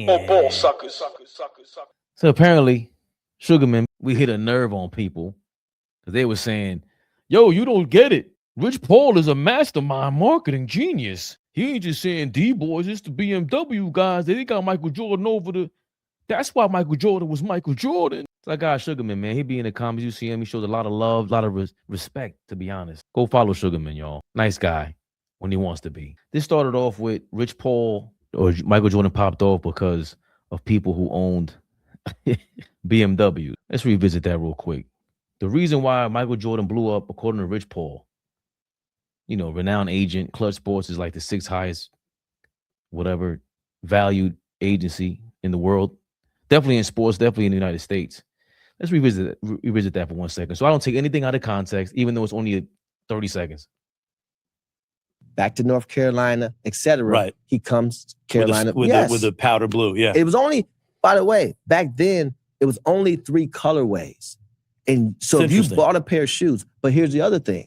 Ball suckers. So apparently, Sugarman, we hit a nerve on people because they were saying, yo, you don't get it. Rich Paul is a mastermind marketing genius. He ain't just saying D-boys, it's the BMW guys. They got Michael Jordan over the... That's why Michael Jordan was Michael Jordan. It's like, God, Sugarman, man. He be in the comments. You see him. He shows a lot of love, a lot of respect, to be honest. Go follow Sugarman, y'all. Nice guy when he wants to be. This started off with Rich Paul or Michael Jordan popped off because of people who owned BMW. Let's revisit that real quick. The reason why Michael Jordan blew up, according to Rich Paul, you know, renowned agent, Clutch Sports is like the 6th highest, whatever, valued agency in the world. Definitely in sports, definitely in the United States. Let's revisit that for 1 second. So I don't take anything out of context, even though it's only 30 seconds. Back to North Carolina, etc. Right. He comes Carolina with the powder blue. Yeah. It was only, by the way, back then it was only 3 colorways, and so if you bought a pair of shoes. But here's the other thing: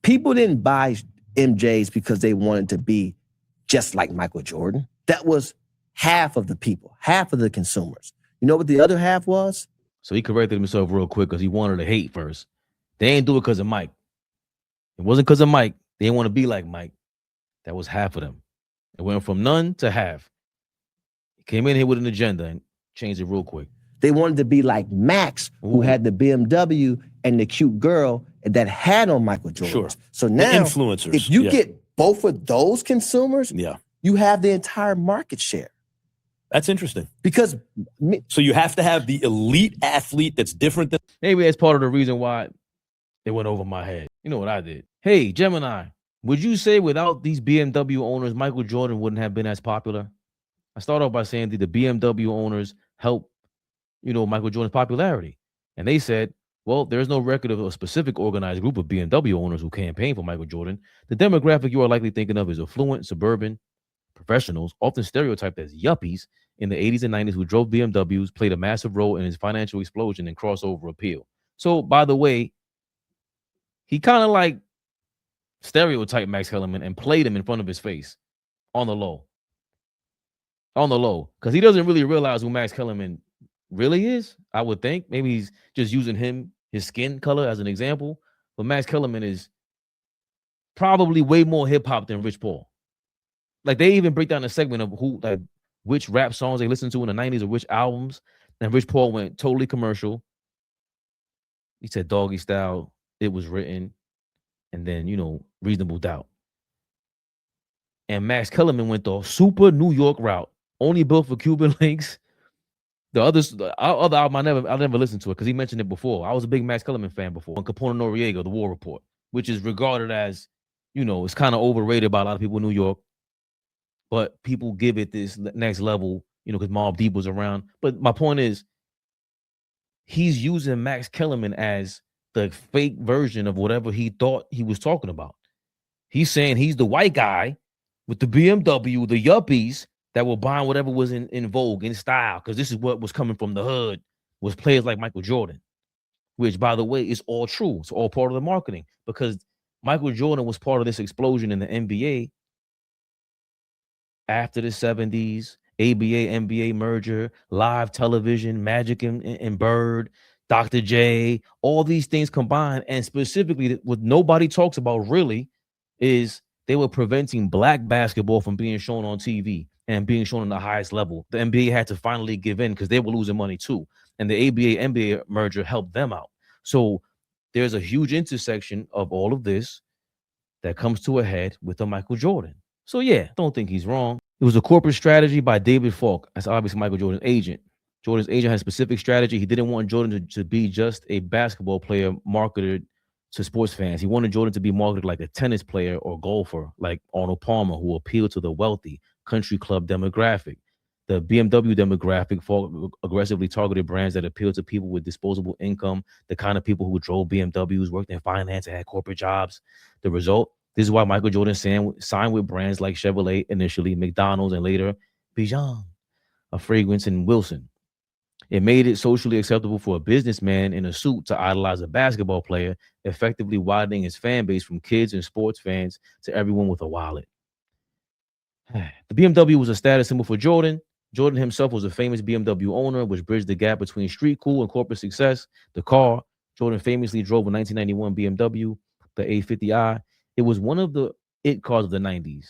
people didn't buy MJs because they wanted to be just like Michael Jordan. That was half of the people, half of the consumers. You know what the other half was? So he corrected himself real quick because he wanted to hate first. They ain't do it because of Mike. It wasn't because of Mike. They didn't want to be like Mike. That was half of them. It went from none to half. He came in here with an agenda and changed it real quick. They wanted to be like Max, who had the BMW and the cute girl that had on Michael Jordan. Sure. So now, the influencers. If you get both of those consumers, you have the entire market share. That's interesting. Because so you have to have the elite athlete that's different than... Maybe that's part of the reason why it went over my head. You know what I did? Hey, Gemini, would you say without these BMW owners, Michael Jordan wouldn't have been as popular? I start off by saying the BMW owners helped, you know, Michael Jordan's popularity. And they said, well, there's no record of a specific organized group of BMW owners who campaigned for Michael Jordan. The demographic you are likely thinking of is affluent, suburban professionals, often stereotyped as yuppies in the 80s and 90s who drove BMWs, played a massive role in his financial explosion and crossover appeal. So, by the way, he kind of like stereotyped Max Kellerman and played him in front of his face on the low. On the low. Because he doesn't really realize who Max Kellerman really is, I would think. Maybe he's just using his skin color as an example. But Max Kellerman is probably way more hip-hop than Rich Paul. Like, they even break down a segment of who, like, which rap songs they listened to in the 90s or which albums. And Rich Paul went totally commercial. He said Doggy Style, It Was Written, and then, you know, Reasonable Doubt. And Max Kellerman went the super New York route, only built for Cuban links. The other album, I never listened to it because he mentioned it before. I was a big Max Kellerman fan before. On Capone Noriega, The War Report, which is regarded as, you know, it's kind of overrated by a lot of people in New York. But people give it this next level, you know, because Mobb Deep was around. But my point is, he's using Max Kellerman as the fake version of whatever he thought he was talking about. He's saying he's the white guy with the BMW, the yuppies that were buying whatever was in vogue, in style, because this is what was coming from the hood, was players like Michael Jordan, which, by the way, is all true. It's all part of the marketing, because Michael Jordan was part of this explosion in the NBA after the 70s, ABA-NBA merger, live television, Magic and Bird, Dr. J, all these things combined. And specifically, what nobody talks about really is they were preventing black basketball from being shown on TV and being shown on the highest level. The NBA had to finally give in because they were losing money too. And the ABA-NBA merger helped them out. So there's a huge intersection of all of this that comes to a head with a Michael Jordan. So yeah, don't think he's wrong. It was a corporate strategy by David Falk. That's obviously Michael Jordan's agent. Jordan's agent had a specific strategy. He didn't want Jordan to be just a basketball player marketed to sports fans. He wanted Jordan to be marketed like a tennis player or golfer like Arnold Palmer, who appealed to the wealthy country club demographic. The BMW demographic, Falk aggressively targeted brands that appealed to people with disposable income, the kind of people who drove BMWs, worked in finance, and had corporate jobs. The result, this is why Michael Jordan signed with brands like Chevrolet initially, McDonald's, and later Bijan, a fragrance, and Wilson. It made it socially acceptable for a businessman in a suit to idolize a basketball player, effectively widening his fan base from kids and sports fans to everyone with a wallet. The BMW was a status symbol for Jordan, Jordan himself was a famous BMW owner, which bridged the gap between street cool and corporate success. The car Jordan famously drove a 1991 BMW, the A50i. It was one of the it cars of the 90s.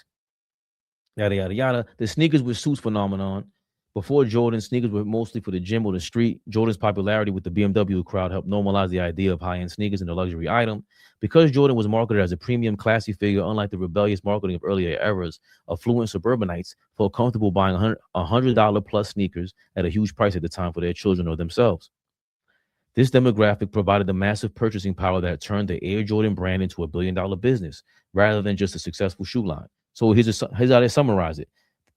Yada, yada, yada. The sneakers with suits phenomenon. Before Jordan, sneakers were mostly for the gym or the street. Jordan's popularity with the BMW crowd helped normalize the idea of high-end sneakers and a luxury item. Because Jordan was marketed as a premium, classy figure, unlike the rebellious marketing of earlier eras, affluent suburbanites felt comfortable buying $100 plus sneakers at a huge price at the time for their children or themselves. This demographic provided the massive purchasing power that turned the Air Jordan brand into a billion-dollar business rather than just a successful shoe line. So here's how they summarize it.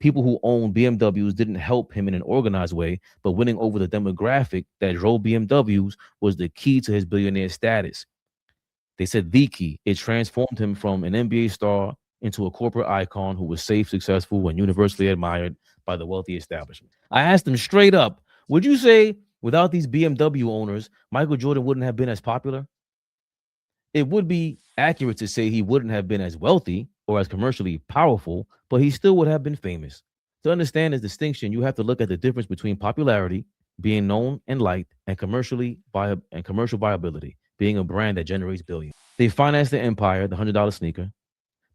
People who owned BMWs didn't help him in an organized way, but winning over the demographic that drove BMWs was the key to his billionaire status. They said the key. It transformed him from an NBA star into a corporate icon who was safe, successful, and universally admired by the wealthy establishment. I asked him straight up, would you say without these BMW owners, Michael Jordan wouldn't have been as popular? It would be accurate to say he wouldn't have been as wealthy or as commercially powerful, but he still would have been famous. To understand this distinction, you have to look at the difference between popularity, being known and liked, and commercial viability, being a brand that generates billions. They financed the empire, the $100 sneaker.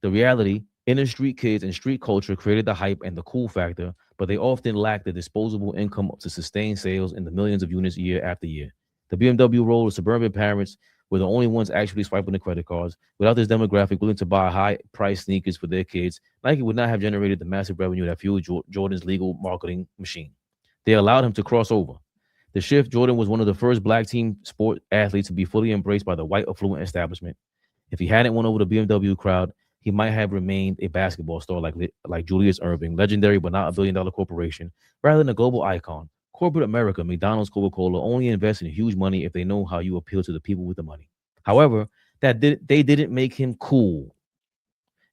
The reality, inner street kids and street culture created the hype and the cool factor, but they often lacked the disposable income to sustain sales in the millions of units year after year. The BMW role of suburban parents were the only ones actually swiping the credit cards. Without this demographic willing to buy high-priced sneakers for their kids, Nike would not have generated the massive revenue that fueled Jordan's legal marketing machine. They allowed him to cross over. The shift, Jordan was one of the first black team sport athletes to be fully embraced by the white affluent establishment. If he hadn't won over the BMW crowd, he might have remained a basketball star like Julius Erving, legendary but not a billion-dollar corporation, rather than a global icon. Corporate America, McDonald's, Coca-Cola only invest in huge money if they know how you appeal to the people with the money. However, they didn't make him cool.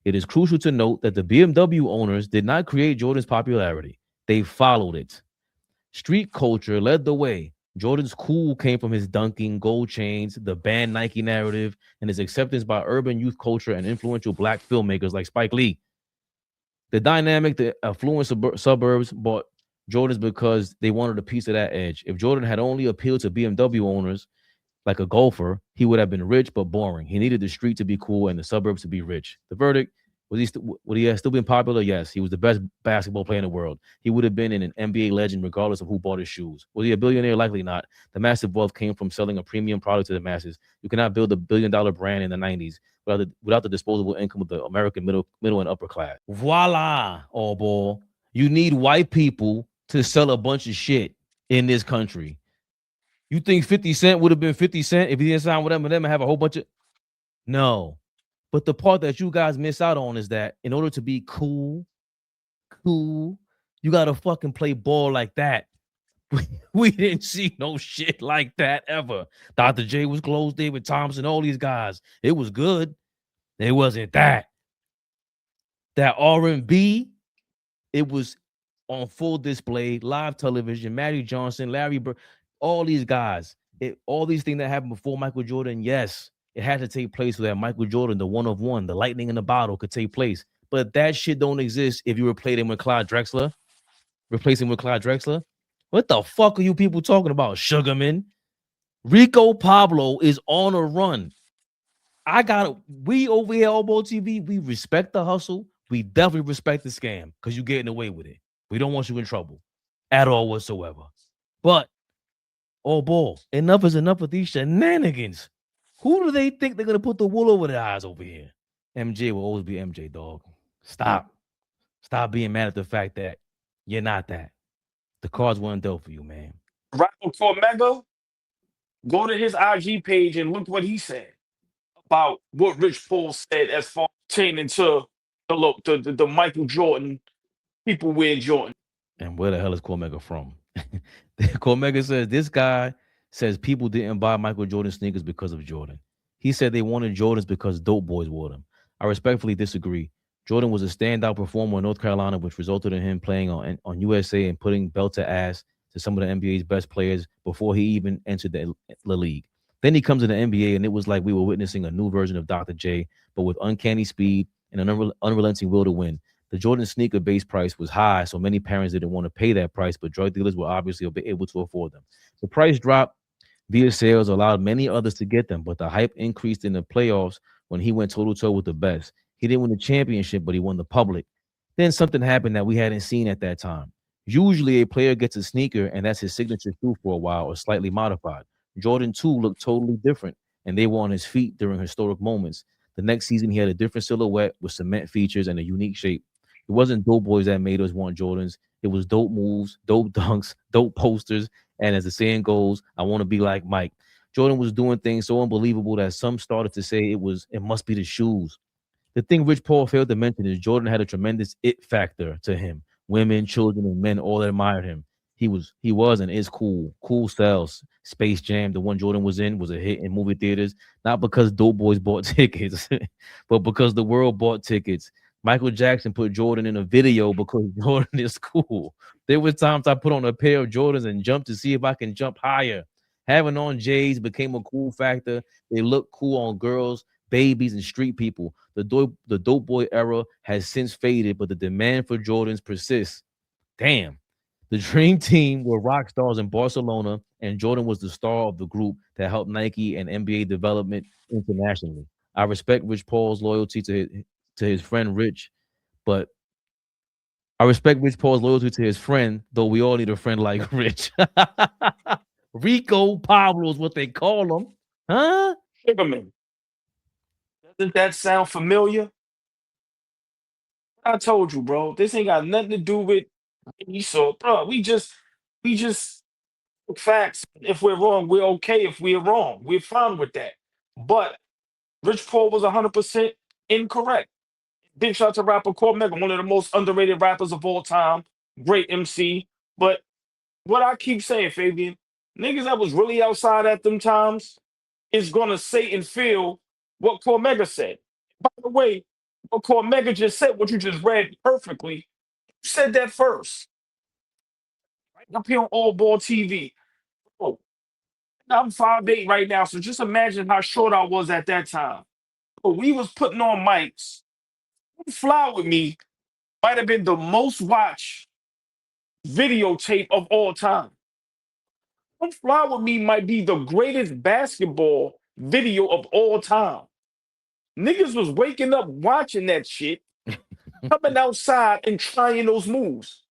It is crucial to note that the BMW owners did not create Jordan's popularity. They followed it. Street culture led the way. Jordan's cool came from his dunking, gold chains, the banned Nike narrative, and his acceptance by urban youth culture and influential black filmmakers like Spike Lee. The dynamic, the affluent suburbs bought Jordans because they wanted a piece of that edge. If Jordan had only appealed to BMW owners like a golfer, he would have been rich but boring. He needed the street to be cool and the suburbs to be rich. The verdict, would he have still been popular? Yes. He was the best basketball player in the world. He would have been an NBA legend regardless of who bought his shoes. Was he a billionaire? Likely not. The massive wealth came from selling a premium product to the masses. You cannot build a billion-dollar brand in the 90s without the disposable income of the American middle and upper class. Voila, AllBall. You need white people to sell a bunch of shit in this country. You think 50 Cent would have been 50 Cent if he didn't sign with them and have a whole bunch of... No. But the part that you guys miss out on is that in order to be cool, you got to fucking play ball like that. We didn't see no shit like that ever. Dr. J was close, David Thompson, all these guys. It was good. It wasn't that. That R&B, it was on full display, live television, Matty Johnson, Larry Bird, all these guys. All these things that happened before Michael Jordan, yes, it had to take place so that Michael Jordan, the one of one, the lightning in the bottle could take place. But that shit don't exist if you replace him with Clyde Drexler. What the fuck are you people talking about, Sugarman? Rico Pablo is on a run. We over here, AllBall TV, we respect the hustle. We definitely respect the scam because you're getting away with it. We don't want you in trouble at all whatsoever. But, AllBall, enough is enough of these shenanigans. Who do they think they're going to put the wool over their eyes over here? MJ will always be MJ, dog. Stop being mad at the fact that you're not that. The cards weren't dealt for you, man. Rico Cormega, go to his IG page and look what he said about what Rich Paul said as far as pertaining to the Michael Jordan, people wear Jordan. And where the hell is Cormega from? Cormega says this guy says people didn't buy Michael Jordan sneakers because of Jordan. He said they wanted Jordans because dope boys wore them. I respectfully disagree. Jordan was a standout performer in North Carolina, which resulted in him playing on USA and putting belt to ass to some of the NBA's best players before he even entered the league. Then he comes to the NBA, and it was like we were witnessing a new version of Dr. J, but with uncanny speed and an unrelenting will to win. The Jordan sneaker base price was high, so many parents didn't want to pay that price, but drug dealers were obviously able to afford them. The price drop via sales allowed many others to get them, but the hype increased in the playoffs when he went toe-to-toe with the best. He didn't win the championship, but he won the public. Then something happened that we hadn't seen at that time. Usually a player gets a sneaker, and that's his signature shoe for a while or slightly modified. Jordan 2 looked totally different, and they were on his feet during historic moments. The next season, he had a different silhouette with cement features and a unique shape. It wasn't dope boys that made us want Jordans. It was dope moves, dope dunks, dope posters, and as the saying goes, I want to be like Mike. Jordan was doing things so unbelievable that some started to say it must be the shoes. The thing Rich Paul failed to mention is Jordan had a tremendous it factor to him. Women, children, and men all admired him. He was and is cool. Cool sells. Space Jam, the one Jordan was in, was a hit in movie theaters, not because dope boys bought tickets, but because the world bought tickets. Michael Jackson put Jordan in a video because Jordan is cool. There were times I put on a pair of Jordans and jumped to see if I can jump higher. Having on J's became a cool factor. They look cool on girls, babies, and street people. The dope boy era has since faded, but the demand for Jordans persists. Damn. The dream team were rock stars in Barcelona, and Jordan was the star of the group that helped Nike and NBA development internationally. I respect Rich Paul's loyalty to his friend Rich, but I respect Rich Paul's loyalty to his friend, though we all need a friend like Rich. Rico Pablo is what they call him. Huh? Sugarman. Doesn't that sound familiar? I told you, bro. This ain't got nothing to do with Esau, bro. We just facts. If we're wrong, we're okay. If we're wrong, we're fine with that. But Rich Paul was 100% incorrect. Big shout out to rapper Cormega, one of the most underrated rappers of all time. Great MC. But what I keep saying, Fabian, niggas that was really outside at them times is gonna say and feel what Cormega said. By the way, what Cormega just said, what you just read perfectly, you said that first. Right up here on AllBall TV. Oh, I'm 5'8" right now, so just imagine how short I was at that time. But we was putting on mics. Fly With Me might have been the most watched videotape of all time. Don't Fly With Me might be the greatest basketball video of all time. Niggas was waking up watching that shit, coming outside and trying those moves.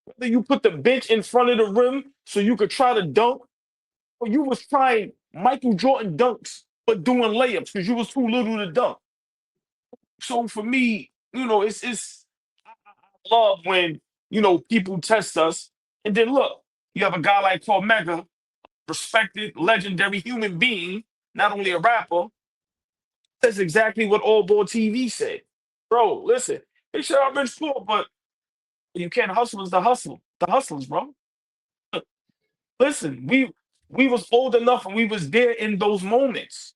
Whether you put the bench in front of the rim so you could try to dunk, or you was trying Michael Jordan dunks but doing layups because you was too little to dunk. So for me, I love when people test us, and then look, you have a guy like Cormega, respected, legendary human being, not only a rapper. That's exactly what AllBall TV said. Bro, listen, they said I'm rich poor, but you can't hustle is the hustlers, bro. Listen, we was old enough and we was there in those moments.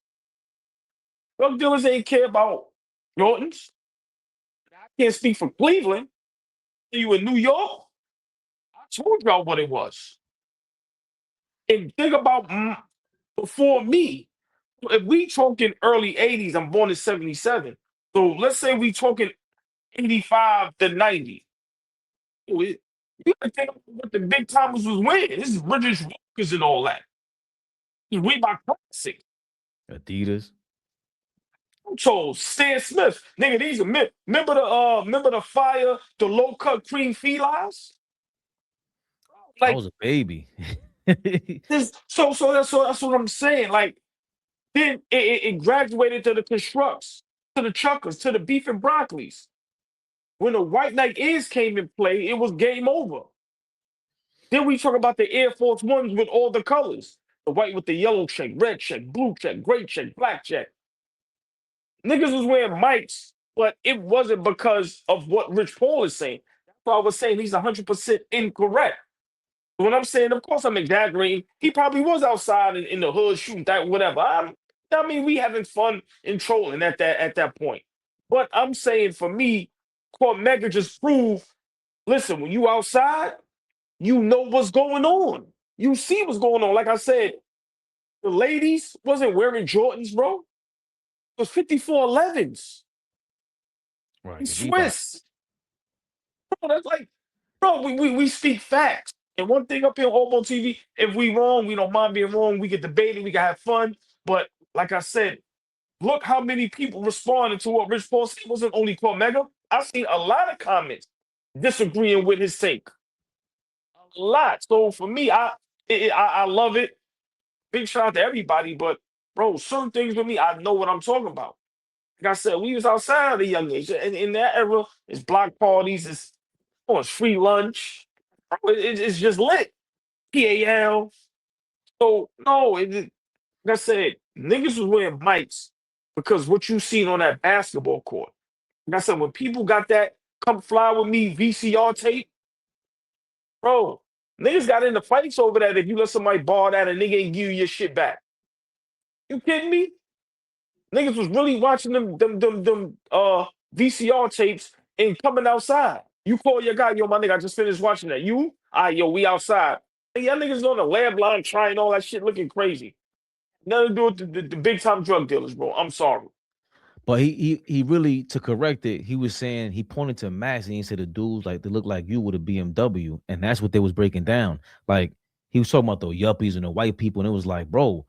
Drug dealers ain't care about Jordans. I can't speak for Cleveland. You in New York? I told y'all what it was. And think about before me. If we talking early 80s, I'm born in 77. So let's say we talking 85 to 90. You gotta think about what the big timers was winning. This is British Walkers and all that. We by classic. Adidas. So Stan Smith, nigga, these are remember the fire, the low cut cream felines? I Like was a baby. this, that's what I'm saying. Like then it graduated to the constructs, to the truckers, to the beef and broccolis. When the white Nike Airs came in play, it was game over. Then we talk about the Air Force Ones with all the colors. The white with the yellow check, red check, blue check, gray check, black check. Niggas was wearing mics, but it wasn't because of what Rich Paul is saying. That's why I was saying he's 100% incorrect. When I'm saying, of course I'm exaggerating. He probably was outside in the hood shooting that, whatever. I mean, we having fun and trolling at that point. But I'm saying for me, Cormega just proved, listen, when you outside, you know what's going on. You see what's going on. Like I said, the ladies wasn't wearing Jordans, bro. It was 54 11s. Right. In Swiss. Bro, that's like, bro, we speak facts. And one thing up here on AllBall TV, if we wrong, we don't mind being wrong. We get debated, we can have fun. But like I said, look how many people responded to what Rich Paul said. It wasn't only Cormega. I've seen a lot of comments disagreeing with his take. A lot. So for me, I love it. Big shout out to everybody. But bro, some things with me, I know what I'm talking about. Like I said, we was outside at a young age. And in that era, it's block parties, it's free lunch. Bro, it's just lit. PAL. So no, like I said, niggas was wearing mics because what you seen on that basketball court. Like I said, when people got that "Come Fly With Me" VCR tape, bro, niggas got into fights over that. If you let somebody borrow that, a nigga ain't give you your shit back. You kidding me? Niggas was really watching them VCR tapes and coming outside. You call your guy, yo, my nigga, I just finished watching that. You? All right, yo, we outside. Hey, y'all niggas on the lab line trying all that shit looking crazy. Nothing to do with the big time drug dealers, bro. I'm sorry. But he really, to correct it, he was saying, he pointed to Max and he said the dudes like they look like you with a BMW, and that's what they was breaking down. Like he was talking about the yuppies and the white people, and it was like, bro,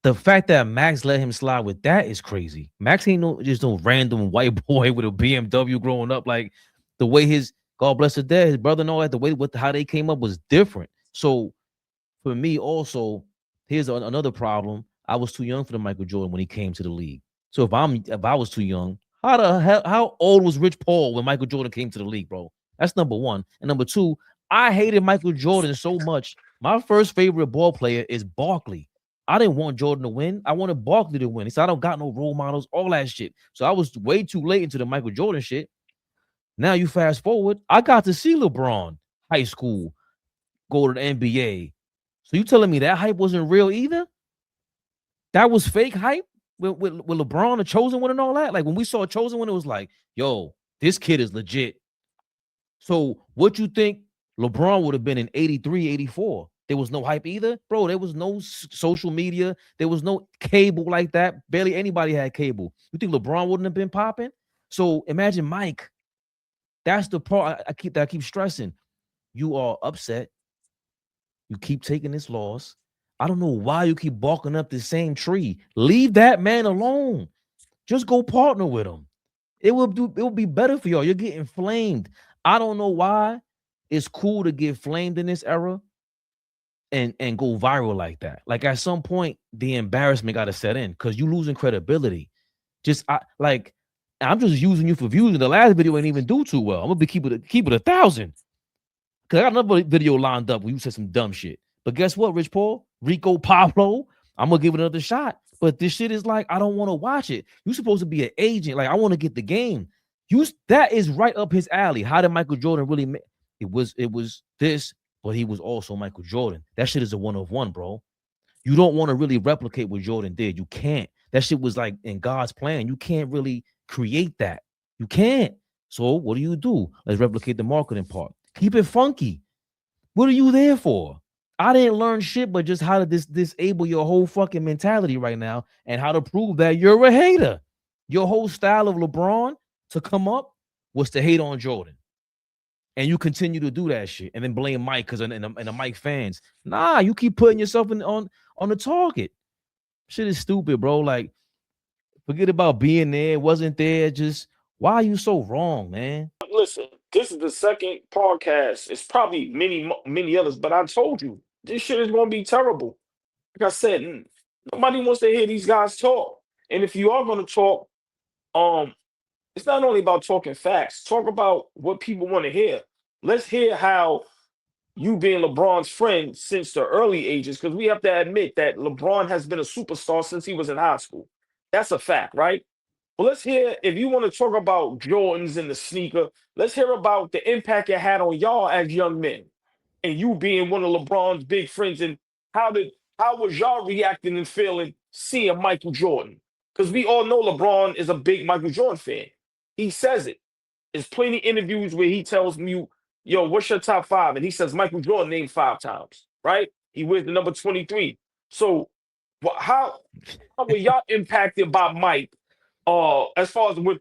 the fact that Max let him slide with that is crazy. Max ain't just no random white boy with a BMW growing up. Like the way his, God bless his dad, his brother and all that, the way how they came up was different. So for me also, here's another problem. I was too young for the Michael Jordan when he came to the league. So if I was too young, how old was Rich Paul when Michael Jordan came to the league, bro? That's number one. And number two, I hated Michael Jordan so much. My first favorite ball player is Barkley. I didn't want Jordan to win. I wanted Barkley to win. He said, I don't got no role models, all that shit. So I was way too late into the Michael Jordan shit. Now you fast forward, I got to see LeBron high school go to the NBA. So you telling me that hype wasn't real either? That was fake hype with LeBron, the chosen one, and all that. Like when we saw a chosen one, it was like, yo, this kid is legit. So what you think LeBron would have been in 83, 84? There was no hype either, bro. There was no social media. There was no cable like that. Barely anybody had cable. You think LeBron wouldn't have been popping? So imagine Mike. That's the part I keep stressing. You are upset. You keep taking this loss. I don't know why you keep barking up the same tree. Leave that man alone. Just go partner with him. It will be better for y'all. You're getting flamed. I don't know why it's cool to get flamed in this era and go viral like that. Like at some point, the embarrassment got to set in because you losing credibility. I'm just using you for views. And the last video ain't even do too well. I'm gonna keep it 1,000. Cause I got another video lined up where you said some dumb shit. But guess what, Rich Paul? Rico Pablo, I'm gonna give it another shot. But this shit is like, I don't want to watch it. You're supposed to be an agent. Like, I want to get the game. That is right up his alley. How did Michael Jordan really make it? Was this, but he was also Michael Jordan. That shit is a 1 of 1, bro. You don't want to really replicate what Jordan did. You can't. That shit was like in God's plan. You can't really create that. You can't. So what do? Let's replicate the marketing part. Keep it funky. What are you there for? I didn't learn shit, but just how to disable your whole fucking mentality right now and how to prove that you're a hater. Your whole style of LeBron to come up was to hate on Jordan. And you continue to do that shit and then blame Mike because and the Mike fans. Nah, you keep putting yourself on the target. Shit is stupid, bro. Like, forget about being there, wasn't there. Just why are you so wrong, man? Listen, this is the second podcast. It's probably many others, but I told you this shit is going to be terrible. Like I said, nobody wants to hear these guys talk. And if you are going to talk, it's not only about talking facts. Talk about what people want to hear. Let's hear how you being LeBron's friend since the early ages, because we have to admit that LeBron has been a superstar since he was in high school. That's a fact, right? Well, let's hear, if you want to talk about Jordans and the sneaker, let's hear about the impact it had on y'all as young men. And you being one of LeBron's big friends, and how was y'all reacting and feeling seeing Michael Jordan? Because we all know LeBron is a big Michael Jordan fan. He says it. There's plenty of interviews where he tells me, yo, what's your top 5? And he says Michael Jordan named 5 times, right? He wears the number 23. So how were y'all impacted by Mike as far as when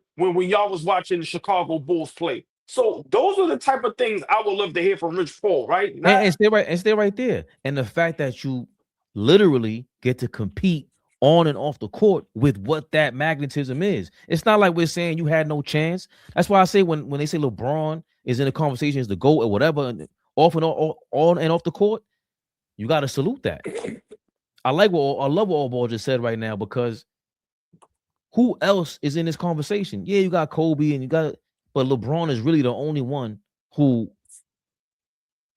y'all was watching the Chicago Bulls play? So those are the type of things I would love to hear from Rich Paul, right? And stay right there. And the fact that you literally get to compete on and off the court with what that magnetism is. It's not like we're saying you had no chance. That's why I say when they say LeBron is in the conversation as the GOAT or whatever, and off and on and off the court, you got to salute that. I love what AllBall just said right now, because who else is in this conversation? Yeah, you got Kobe and but LeBron is really the only one who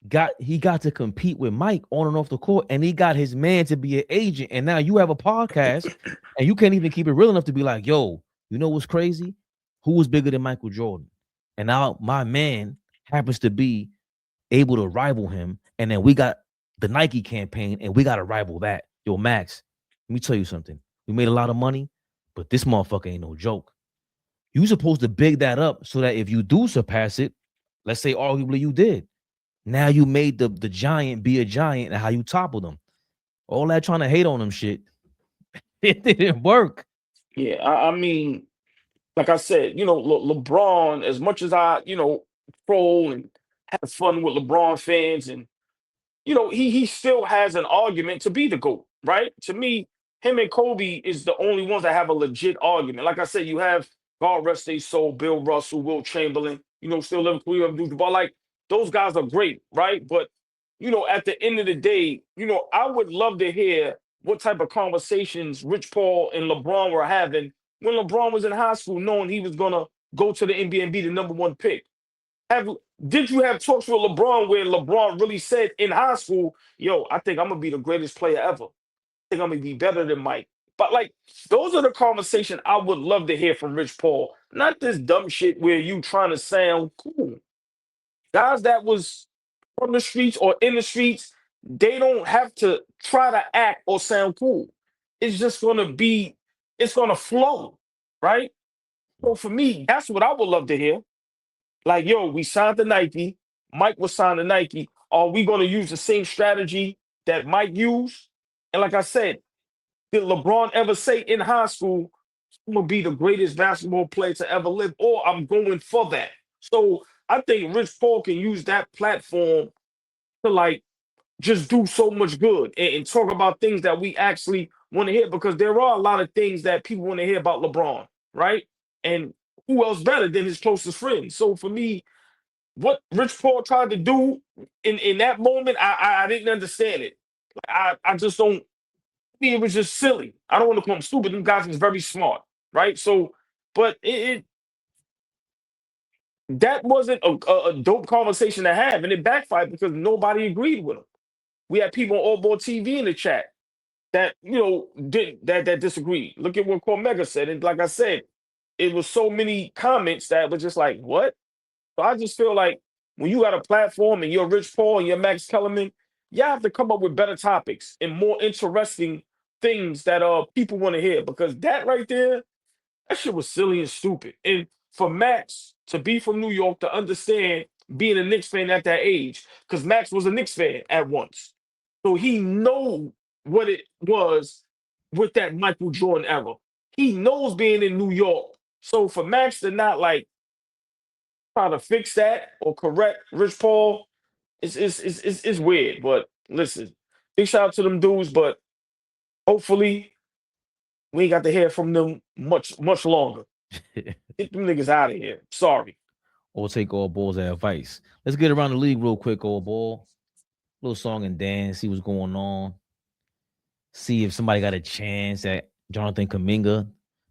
got to compete with Mike on and off the court, and he got his man to be an agent. And now you have a podcast and you can't even keep it real enough to be like, yo, you know what's crazy? Who was bigger than Michael Jordan? And now my man happens to be able to rival him. And then we got the Nike campaign and we got to rival that. Yo, Max, let me tell you something. We made a lot of money, but this motherfucker ain't no joke. You supposed to big that up so that if you do surpass it, let's say arguably you did, now you made the giant be a giant and how you toppled them. All that trying to hate on them shit, it didn't work. Yeah, I mean, like I said, LeBron, as much as I, troll and have fun with LeBron fans, and he still has an argument to be the GOAT, right? To me, him and Kobe is the only ones that have a legit argument. Like I said, you have, God rest their soul, Bill Russell, Will Chamberlain, still Liverpool, Abdul-Jabbar. Like, those guys are great, right? But, at the end of the day, I would love to hear what type of conversations Rich Paul and LeBron were having when LeBron was in high school, knowing he was going to go to the NBA and be the number one pick. Did you have talks with LeBron where LeBron really said in high school, yo, I think I'm going to be the greatest player ever. I think I'm going to be better than Mike. But, like, those are the conversations I would love to hear from Rich Paul. Not this dumb shit where you trying to sound cool. Guys that was on the streets or in the streets, they don't have to try to act or sound cool. It's just going to be, it's going to flow, right? So for me, that's what I would love to hear. Like, yo, we signed to Nike. Mike was signed to Nike. Are we going to use the same strategy that Mike used? And like I said, did LeBron ever say in high school, I'm going to be the greatest basketball player to ever live, or I'm going for that? So I think Rich Paul can use that platform to, like, just do so much good and talk about things that we actually want to hear, because there are a lot of things that people want to hear about LeBron, right? And who else better than his closest friend? So for me, what Rich Paul tried to do in that moment, I didn't understand it. I just don't. It was just silly. I don't want to call him stupid. Them guys was very smart, right? So, but that wasn't a dope conversation to have, and it backfired because nobody agreed with him. We had people on AllBall TV in the chat that that disagreed. Look at what Cormega said, and like I said, it was so many comments that was just like, what? So I just feel like when you got a platform and you're Rich Paul and you're Max Kellerman, you have to come up with better topics and more interesting things that people want to hear, because that right there, that shit was silly and stupid. And for Max to be from New York, to understand being a Knicks fan at that age, because Max was a Knicks fan at once. So he know what it was with that Michael Jordan era. He knows being in New York. So for Max to not, like, try to fix that or correct Rich Paul, it's weird. But listen, big shout out to them dudes, but hopefully we ain't got to hear from them much longer. Get them niggas out of here. Sorry. Or take AllBall's advice. Let's get around the league real quick, AllBall. Little song and dance, see what's going on. See if somebody got a chance at Jonathan Kuminga.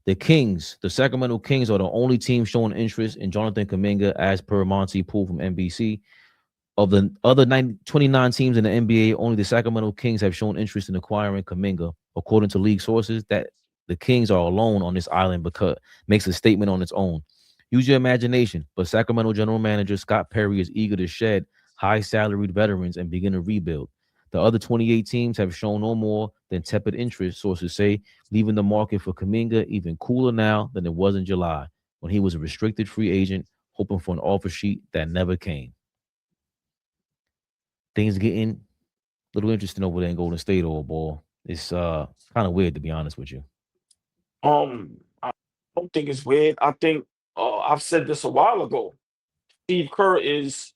The Kings, the Sacramento Kings, are the only team showing interest in Jonathan Kuminga, as per Monty Poole from NBC. Of the other 29 teams in the NBA, only the Sacramento Kings have shown interest in acquiring Kuminga, according to league sources. That the Kings are alone on this island because makes a statement on its own. Use your imagination, but Sacramento general manager Scott Perry is eager to shed high-salaried veterans and begin a rebuild. The other 28 teams have shown no more than tepid interest, sources say, leaving the market for Kuminga even cooler now than it was in July, when he was a restricted free agent, hoping for an offer sheet that never came. Things getting a little interesting over there in Golden State, AllBall. It's kind of weird, to be honest with you. I don't think it's weird. I think I've said this a while ago. Steve Kerr is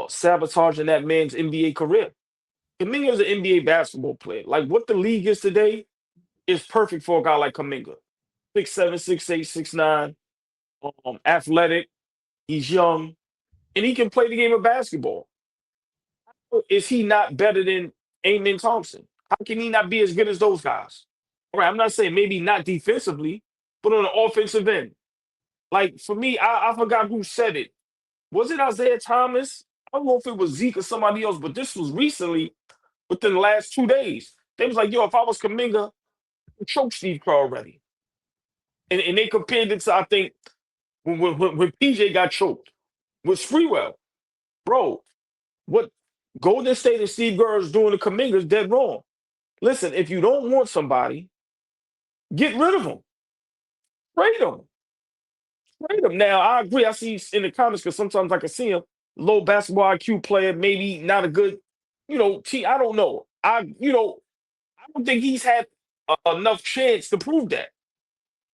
sabotaging that man's NBA career. Kuminga is an NBA basketball player. Like what the league is today is perfect for a guy like Kuminga. 6'7", 6'8", 6'9", athletic. He's young, and he can play the game of basketball. Is he not better than Amen Thompson? How can he not be as good as those guys? All right, I'm not saying maybe not defensively, but on the offensive end. Like for me, I forgot who said it. Was it Isaiah Thomas? I don't know if it was Zeke or somebody else, but this was recently, within the last 2 days. They was like, yo, if I was Kuminga, I'd choke Steve Kerr already. And they compared it to, I think, when PJ got choked with Spreewell. Bro, what Golden State and Steve Kerr is doing to Kuminga is dead wrong. Listen, if you don't want somebody, get rid of them. Trade them. Trade them. Now, I agree. I see in the comments because sometimes I can see him, low basketball IQ player, maybe not a good, team. I don't know. I don't think he's had enough chance to prove that.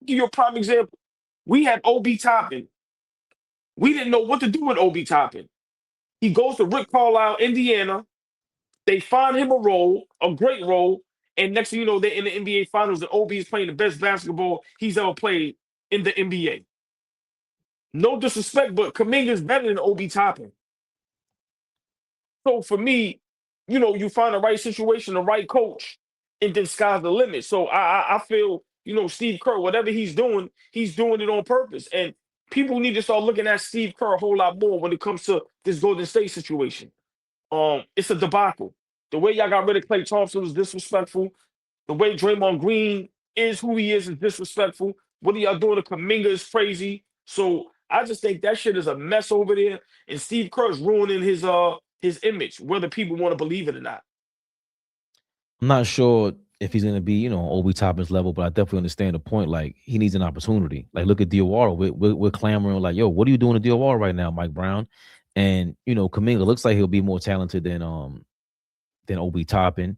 Give you a prime example. We had Obi Toppin. We didn't know what to do with Obi Toppin. He goes to Rick Carlisle, Indiana. They find him a great role, and next thing you know, they're in the NBA Finals, and Obi is playing the best basketball he's ever played in the NBA. No disrespect, but Kuminga is better than Obi Toppin. So for me, you find the right situation, the right coach, and then sky's the limit. So I feel, Steve Kerr, whatever he's doing it on purpose. And people need to start looking at Steve Kerr a whole lot more when it comes to this Golden State situation. It's a debacle. The way y'all got rid of Klay Thompson was disrespectful. The way Draymond Green is who he is disrespectful. What are y'all doing to Kuminga is crazy. So I just think that shit is a mess over there. And Steve Kerr is ruining his image, whether people want to believe it or not. I'm not sure if he's going to be, Obi Toppin's level, but I definitely understand the point. Like, he needs an opportunity. Like, look at Diawara. We're clamoring like, yo, what are you doing to Diawara right now, Mike Brown? And, Kuminga looks like he'll be more talented than Obi Toppin.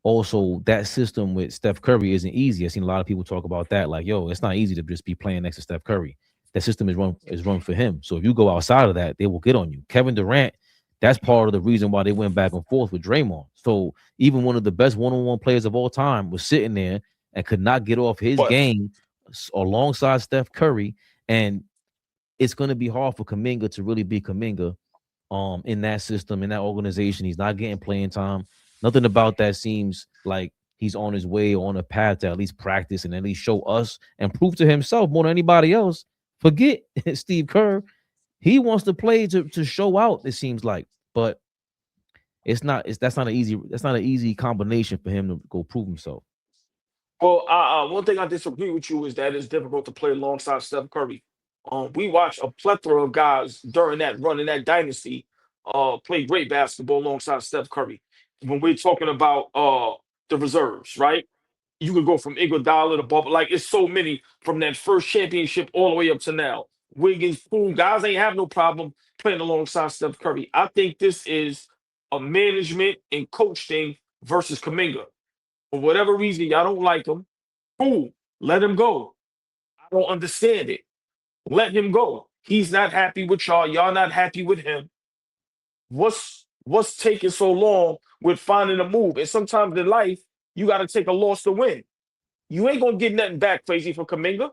Also, that system with Steph Curry isn't easy. I've seen a lot of people talk about that. Like, yo, it's not easy to just be playing next to Steph Curry. That system is run for him. So if you go outside of that, they will get on you. Kevin Durant, that's part of the reason why they went back and forth with Draymond. So even one of the best one-on-one players of all time was sitting there and could not get off his game alongside Steph Curry. And it's going to be hard for Kuminga to really be Kuminga in that system, in that organization. He's not getting playing time. Nothing about that seems like he's on his way or on a path to at least practice and at least show us and prove to himself more than anybody else. Forget Steve Kerr. He wants to play to show out, it seems like. But that's not an easy combination for him to go prove himself. Well, one thing I disagree with you is that it's difficult to play alongside Steph Curry. We watched a plethora of guys during that run in that dynasty play great basketball alongside Steph Curry. When we're talking about the reserves, right? You could go from Iguodala to Bubba. Like, it's so many from that first championship all the way up to now. Wiggins, Poole, guys ain't have no problem playing alongside Steph Curry. I think this is a management and coach thing versus Kuminga. For whatever reason, y'all don't like him. Cool, let him go. I don't understand it. Let him go. He's not happy with y'all. Y'all not happy with him. What's taking so long with finding a move? And sometimes in life, you got to take a loss to win. You ain't gonna get nothing back, crazy, from Kuminga.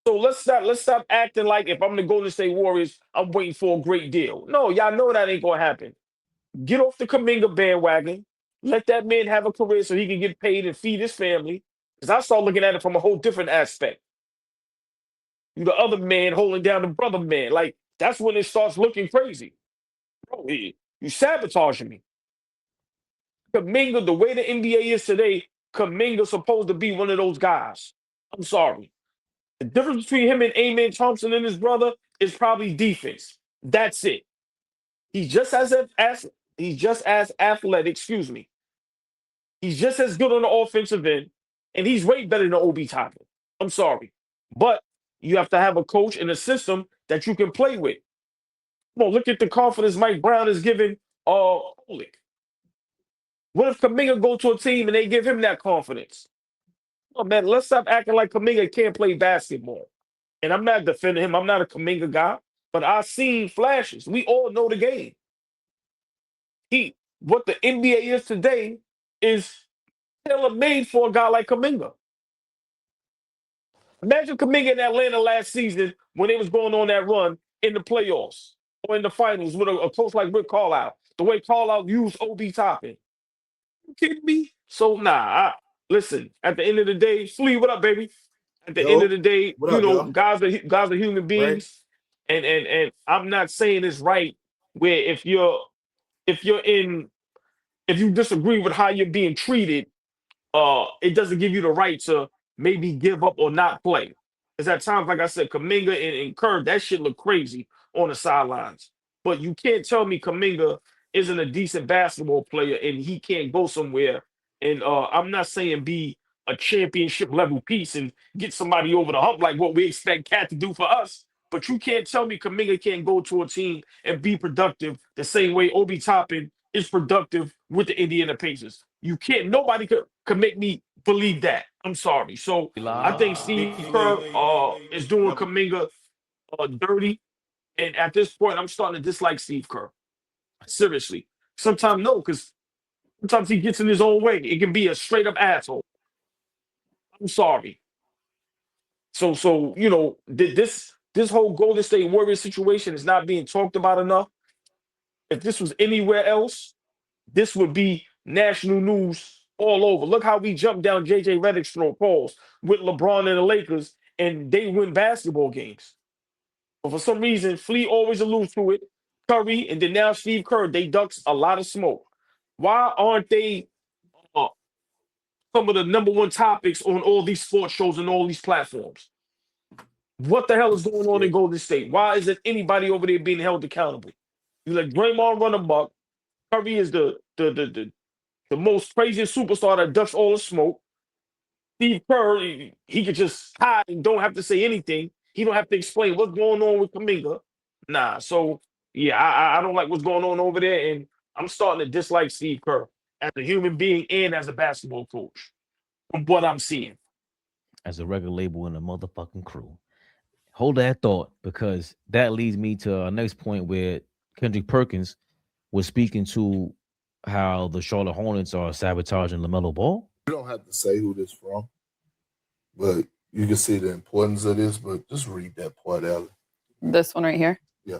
So let's stop acting like if I'm the Golden State Warriors, I'm waiting for a great deal. No, y'all know that ain't gonna happen. Get off the Kuminga bandwagon. Let that man have a career so he can get paid and feed his family. Because I start looking at it from a whole different aspect. You the other man holding down the brother man. Like, that's when it starts looking crazy. Bro, you sabotaging me. Kuminga, the way the NBA is today, Kuminga's supposed to be one of those guys. I'm sorry. The difference between him and Amen Thompson and his brother is probably defense. That's it. He's just as athletic, excuse me. He's just as good on the offensive end, and he's way better than Obi Toppin. I'm sorry. But you have to have a coach and a system that you can play with. Come on, look at the confidence Mike Brown is giving Oleg. What if Kuminga go to a team and they give him that confidence? Oh, man, let's stop acting like Kuminga can't play basketball. And I'm not defending him. I'm not a Kuminga guy. but I seen flashes. We all know the game. What the NBA is today is tailor-made for a guy like Kuminga. Imagine Kuminga in Atlanta last season when they was going on that run in the playoffs or in the finals with a coach like Rick Carlisle. The way Carlisle used Obi Toppin. You kidding me? So listen. At the end of the day, Flea, what up, baby? At the end of the day, what up, y'all? guys are human beings, and I'm not saying it's right where if you disagree with how you're being treated, it doesn't give you the right to maybe give up or not play. Because at times, like I said, Kuminga and Kerr, that shit look crazy on the sidelines. But you can't tell me Kuminga isn't a decent basketball player and he can't go somewhere. And I'm not saying be a championship level piece and get somebody over the hump like what we expect Cat to do for us. But you can't tell me Kuminga can't go to a team and be productive the same way Obi Toppin is productive with the Indiana Pacers. You can't. Nobody could make me believe that. I'm sorry. So I think Steve Kerr is doing Kuminga dirty. And at this point, I'm starting to dislike Steve Kerr. Seriously. Sometimes no, because sometimes he gets in his own way. It can be a straight up asshole. I'm sorry. So this whole Golden State Warriors situation is not being talked about enough. If this was anywhere else, this would be national news all over. Look how we jumped down JJ Redick's throat calls with LeBron and the Lakers, and they win basketball games. But for some reason, Flea always alludes to it. Curry, and then now Steve Kerr, they ducks a lot of smoke. Why aren't they some of the number one topics on all these sports shows and all these platforms? What the hell is going on in Golden State? Why isn't anybody over there being held accountable? You let Draymond run amok. Curry is the most craziest superstar that ducks all the smoke. Steve Kerr, he could just hide and don't have to say anything. He don't have to explain what's going on with Kuminga. Nah, so yeah, I don't like what's going on over there, and I'm starting to dislike Steve Kerr as a human being and as a basketball coach from what I'm seeing. As a record label and a motherfucking crew. Hold that thought, because that leads me to our next point where Kendrick Perkins was speaking to how the Charlotte Hornets are sabotaging LaMelo Ball. You don't have to say who this from, but you can see the importance of this, but just read that part out. This one right here? Yeah.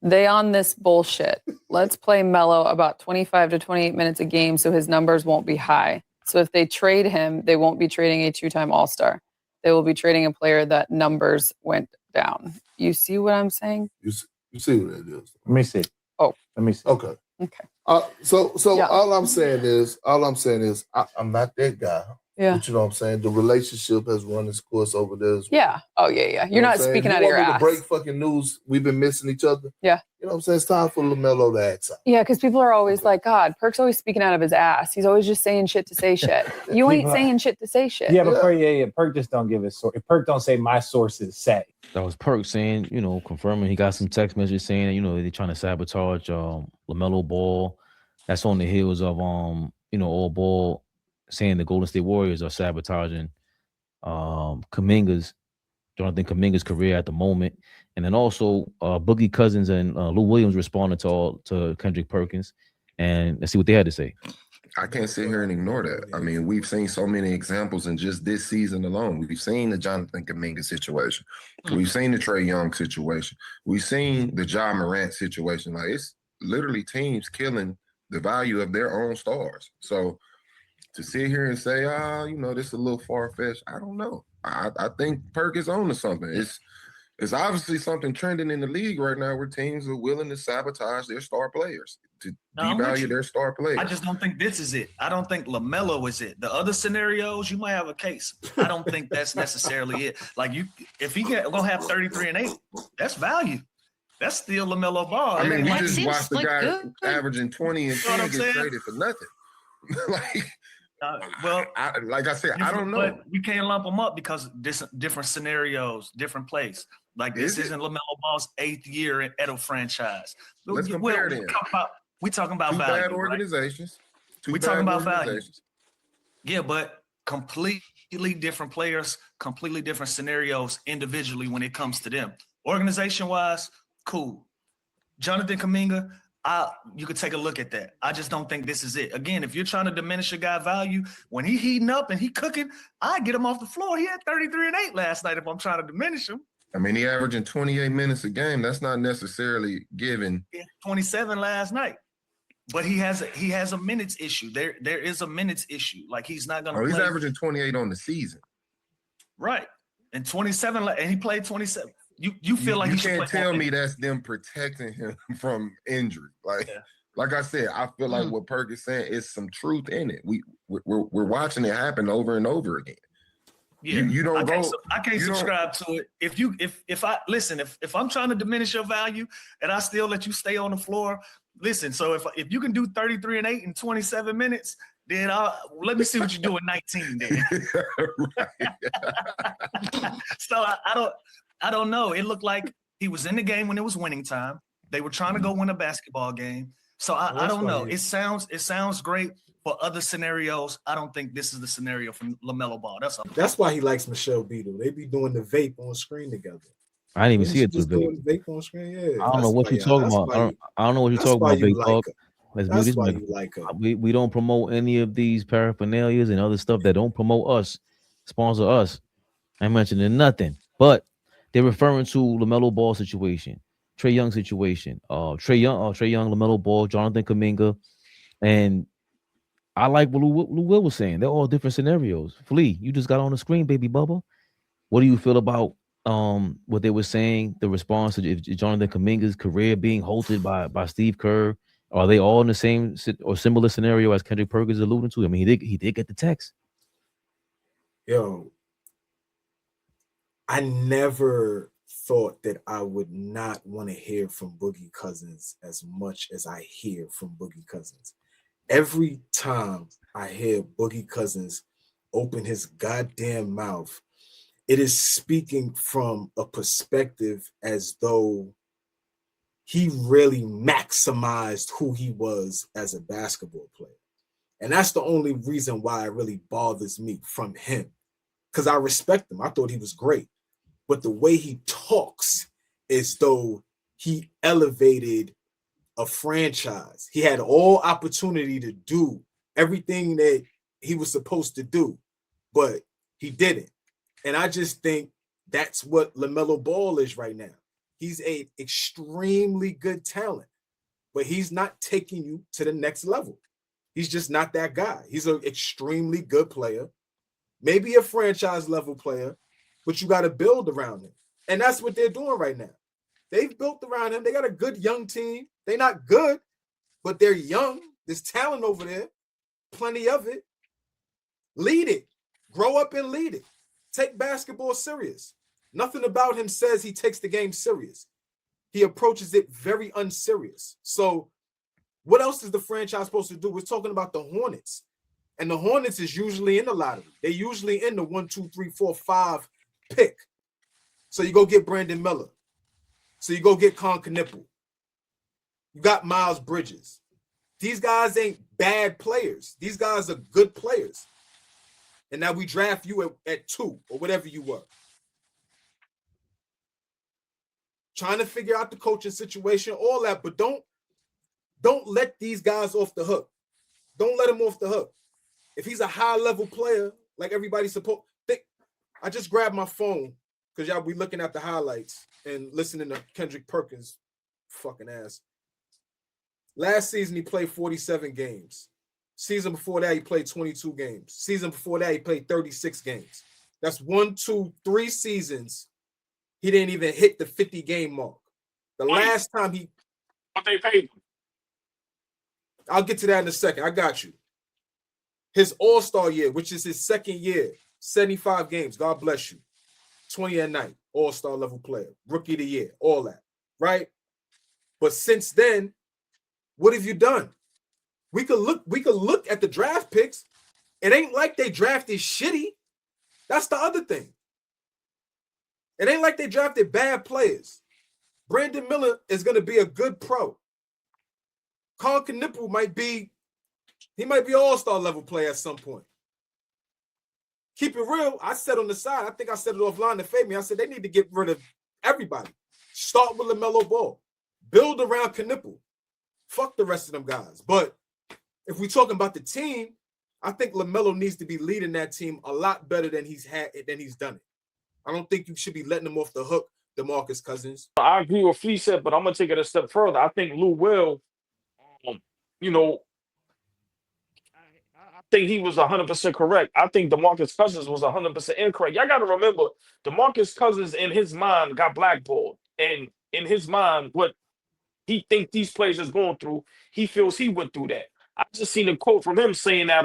They on this bullshit. Let's play Melo about 25 to 28 minutes a game so his numbers won't be high. So if they trade him, they won't be trading a two-time All-Star. They will be trading a player that numbers went down. You see what I'm saying? You see what it is. Let me see. Oh. Let me see. Okay. So Yeah. all I'm saying is I'm not that guy. Yeah. But you know what I'm saying? The relationship has run its course over there as well. Yeah. Oh, yeah. You're not speaking out of your ass. To break fucking news, we've been missing each other. Yeah. You know what I'm saying? It's time for LaMelo to act out. Yeah, because people are always like, God, Perk's always speaking out of his ass. He's always just saying shit to say shit. You ain't saying shit to say shit. Yeah, but Perk just don't give his source. If Perk don't say my sources say. That was Perk saying, confirming he got some text messages saying that, they're trying to sabotage LaMelo Ball. That's on the heels of AllBall saying the Golden State Warriors are sabotaging Jonathan Kuminga's career at the moment. And then also Boogie Cousins and Lou Williams responded to Kendrick Perkins. And let's see what they had to say. I can't sit here and ignore that. I mean, we've seen so many examples in just this season alone. We've seen the Jonathan Kuminga situation. We've seen the Trae Young situation. We've seen the Ja Morant situation. Like, it's literally teams killing the value of their own stars. So to sit here and say, this is a little far-fetched, I don't know. I think Perk is on to something. It's obviously something trending in the league right now where teams are willing to sabotage their star players, to devalue their star players. I just don't think this is it. I don't think LaMelo is it. The other scenarios, you might have a case. I don't think that's necessarily it. Like, if he gonna have 33 and 8, that's value. That's still LaMelo Ball. I mean, we like, just watched the guy good. averaging 20 and 10 get traded for nothing. Like I said, I don't know. But we can't lump them up because different scenarios, different plays. Like, this isn't LaMelo Ball's 8th year at a franchise. Let's compare them. We talking about two value. Bad organizations. Right? We talking about value. Yeah, but completely different players, completely different scenarios individually when it comes to them. Organization wise, cool. Jonathan Kuminga, you could take a look at that. I just don't think this is it. Again, if you're trying to diminish a guy value, when he heating up and he cooking, I get him off the floor. He had 33 and 8 last night if I'm trying to diminish him. I mean, he averaging 28 minutes a game. That's not necessarily given. 27 last night. But he has a minutes issue. There is a minutes issue. Like he's not gonna he's play. averaging 28 on the season. Right. And 27, and he played 27. You feel like you he should can't play tell more me that's them protecting him from injury. Like I said, I feel like what Perk is saying is some truth in it. We're watching it happen over and over again. Yeah, you don't go. I can't subscribe to it. If I'm trying to diminish your value and I still let you stay on the floor, listen. So if you can do 33 and 8 in 27 minutes, then let me see what you do in 19. Then. So I don't know. It looked like he was in the game when it was winning time. They were trying to go win a basketball game. So I don't know. It sounds great for other scenarios. I don't think this is the scenario for LaMelo Ball. That's why he likes Michelle Beadle. They be doing the vape on screen together. I didn't even see it. Just doing vape on screen. Yeah. I don't know what you're talking about. I don't know what you're talking about, big dog. Let's mute this mic. We don't promote any of these paraphernalias and other stuff that don't promote us, sponsor us. I mentioned nothing, but they're referring to LaMelo Ball situation, Trae Young situation, Trae Young, LaMelo Ball, Jonathan Kuminga, and I like what Lou Will was saying. They're all different scenarios. Flea, you just got on the screen, baby Bubba. What do you feel about what they were saying? The response to Jonathan Kuminga's career being halted by Steve Kerr. Are they all in the same or similar scenario as Kendrick Perkins alluding to? I mean, he did get the text. Yo, I never thought that I would not want to hear from Boogie Cousins as much as I hear from Boogie Cousins. Every time I hear Boogie Cousins open his goddamn mouth, it is speaking from a perspective as though he really maximized who he was as a basketball player. And that's the only reason why it really bothers me from him. Because I respect him. I thought he was great. But the way he talks is though he elevated a franchise. He had all opportunity to do everything that he was supposed to do, but he didn't. And I just think that's what LaMelo Ball is right now. He's an extremely good talent, but he's not taking you to the next level. He's just not that guy. He's an extremely good player, maybe a franchise level player, but you got to build around him. And that's what they're doing right now. They've built around him. They got a good young team. They're not good, but they're young. There's talent over there, plenty of it. Lead it. Grow up and lead it. Take basketball serious. Nothing about him says he takes the game serious. He approaches it very unserious. So what else is the franchise supposed to do? We're talking about the Hornets. And the Hornets is usually in the lottery. They're usually in the 1, 2, 3, 4, 5 pick. So you go get Brandon Miller. So you go get Con Knipple. You got Miles Bridges. These guys ain't bad players. These guys are good players. And now we draft you at 2 or whatever you were. Trying to figure out the coaching situation, all that, but don't let these guys off the hook. Don't let him off the hook. If he's a high-level player, like everybody's supposed to, I just grabbed my phone because y'all be looking at the highlights and listening to Kendrick Perkins fucking ass. Last season, he played 47 games. Season before that, he played 22 games. Season before that, he played 36 games. That's 1, 2, 3 seasons. He didn't even hit the 50-game mark. The last time what they paid him. I'll get to that in a second. I got you. His all-star year, which is his second year, 75 games. God bless you. 20 a night, all-star level player, rookie of the year, all that, right? But since then, what have you done? We could look at the draft picks. It ain't like they drafted shitty. That's the other thing. It ain't like they drafted bad players. Brandon Miller is going to be a good pro. Con Knipple might be an all-star level player at some point. Keep it real. I said on the side, I think I said it offline to fade me. I said they need to get rid of everybody. Start with LaMelo Ball. Build around Knipple. Fuck the rest of them guys. But if we're talking about the team, I think LaMelo needs to be leading that team a lot better than he's done it. I don't think you should be letting him off the hook, DeMarcus Cousins. I agree with Flea said, but I'm gonna take it a step further. I think Lou Will, you know, I think he was 100% correct. I think DeMarcus Cousins was 100% incorrect. Y'all got to remember, DeMarcus Cousins in his mind got blackballed, and in his mind, what he thinks these players is going through, he feels he went through that. I just seen a quote from him saying that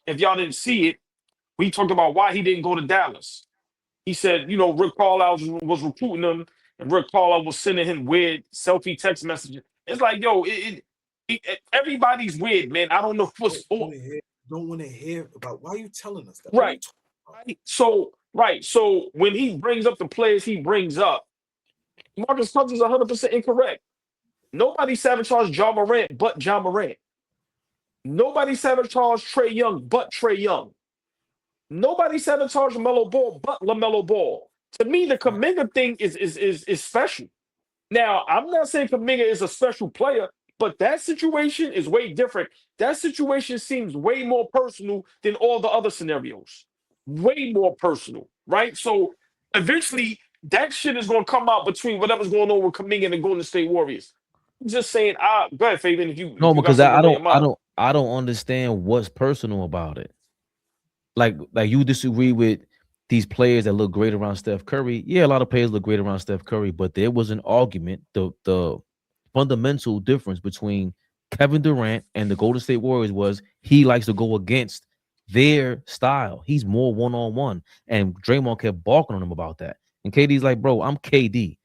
if y'all didn't see it, we talked about why he didn't go to Dallas. He said, Rick Carlisle was recruiting him, and Rick Carlisle was sending him weird selfie text messages. It's like, yo, everybody's weird, man. I don't know what's on. Don't want to hear about why are you telling us that? Right. So when he brings up the players he brings up, Marcus Cousins is 100% incorrect. Nobody sabotaged Ja Morant but Ja Morant. Nobody sabotaged Trae Young but Trae Young. Nobody sabotaged LaMelo Ball but LaMelo Ball. To me, the Kuminga thing is special. Now, I'm not saying Kuminga is a special player, but that situation is way different. That situation seems way more personal than all the other scenarios. Way more personal, right? So eventually, that shit is going to come out between whatever's going on with Kuminga and the Golden State Warriors. I'm just saying, go ahead, Fabian. If you because I don't understand what's personal about it. Like you disagree with these players that look great around Steph Curry. Yeah, a lot of players look great around Steph Curry, but there was an argument. The fundamental difference between Kevin Durant and the Golden State Warriors was he likes to go against their style. He's more one-on-one, and Draymond kept barking on him about that. And KD's like, bro, I'm KD.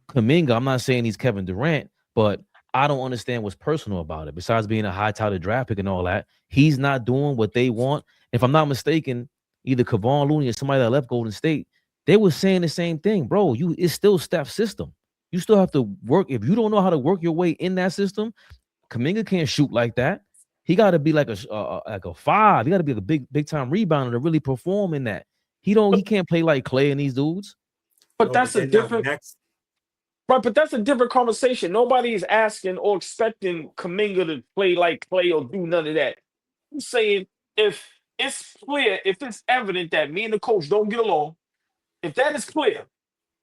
Kuminga, I'm not saying he's Kevin Durant, but I don't understand what's personal about it. Besides being a high-touted draft pick and all that, he's not doing what they want. If I'm not mistaken, either Kevon Looney or somebody that left Golden State, they were saying the same thing, bro. It's still Steph's system. You still have to work. If you don't know how to work your way in that system, Kuminga can't shoot like that. He got to be like a five. He got to be a big time rebounder to really perform in that. He can't play like Clay and these dudes. But that's a different. Right, but that's a different conversation. Nobody is asking or expecting Kuminga to play like Clay or do none of that. I'm saying if it's clear, if it's evident that me and the coach don't get along, if that is clear,